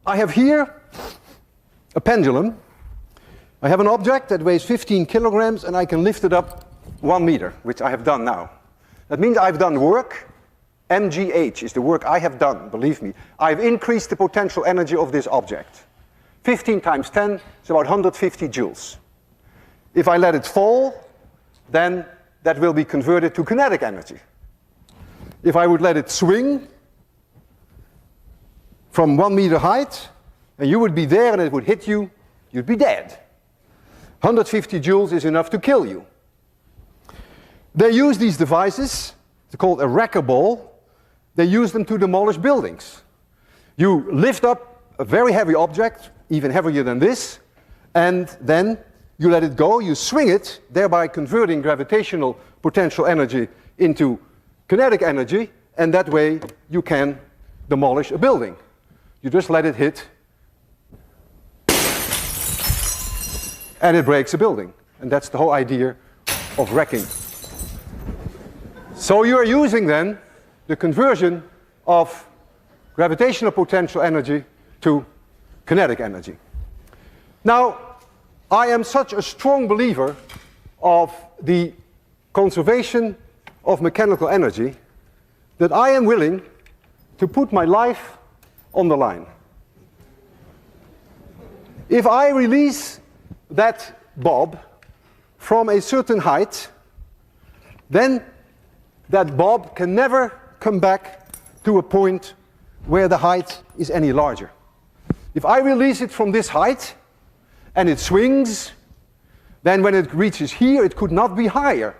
I have here a pendulum. I have an object that weighs 15 kilograms and I can lift it up 1 meter, which I have done now. That means I've done work. mgh is the work I have done, believe me. I've increased the potential energy of this object. 15 times 10 is about 150 joules. If I let it fall, then that will be converted to kinetic energy. If I would let it swing from 1 meter height, and you would be there and it would hit you, you'd be dead. 150 joules is enough to kill you. They use these devices, they're called a wrecker ball. They use them to demolish buildings. You lift up a very heavy object, even heavier than this, and then you let it go, you swing it, thereby converting gravitational potential energy into kinetic energy, and that way you can demolish a building. You just let it hit, and it breaks a building. And that's the whole idea of wrecking. So you are using then the conversion of gravitational potential energy to kinetic energy. Now, I am such a strong believer of the conservation of mechanical energy that I am willing to put my life on the line. If I release that bob from a certain height, then that bob can never come back to a point where the height is any larger. If I release it from this height and it swings, then when it reaches here, it could not be higher.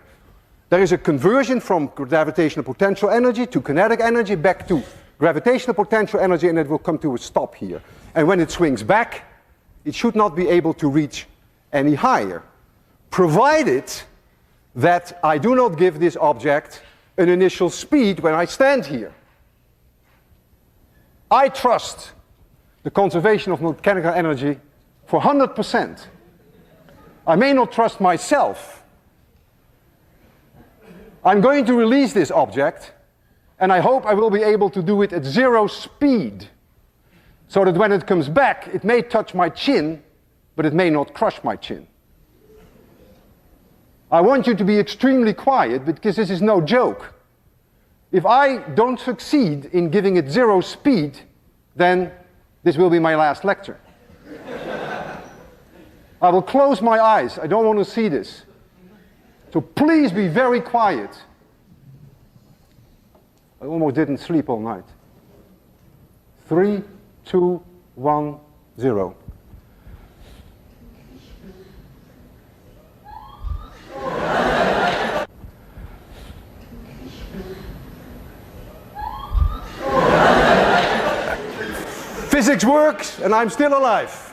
There is a conversion from gravitational potential energy to kinetic energy back to gravitational potential energy, and it will come to a stop here. And when it swings back, it should not be able to reach any higher, provided that I do not give this object an initial speed when I stand here. I trust the conservation of mechanical energy for 100%. I may not trust myself. I'm going to release this object, and I hope I will be able to do it at 0 speed, so that when it comes back, it may touch my chin, but it may not crush my chin. I want you to be extremely quiet, because this is no joke. If I don't succeed in giving it 0 speed, then this will be my last lecture. I will close my eyes. I don't want to see this. So please be very quiet. I almost didn't sleep all night. 3, 2, 1, 0. Physics works, and I'm still alive.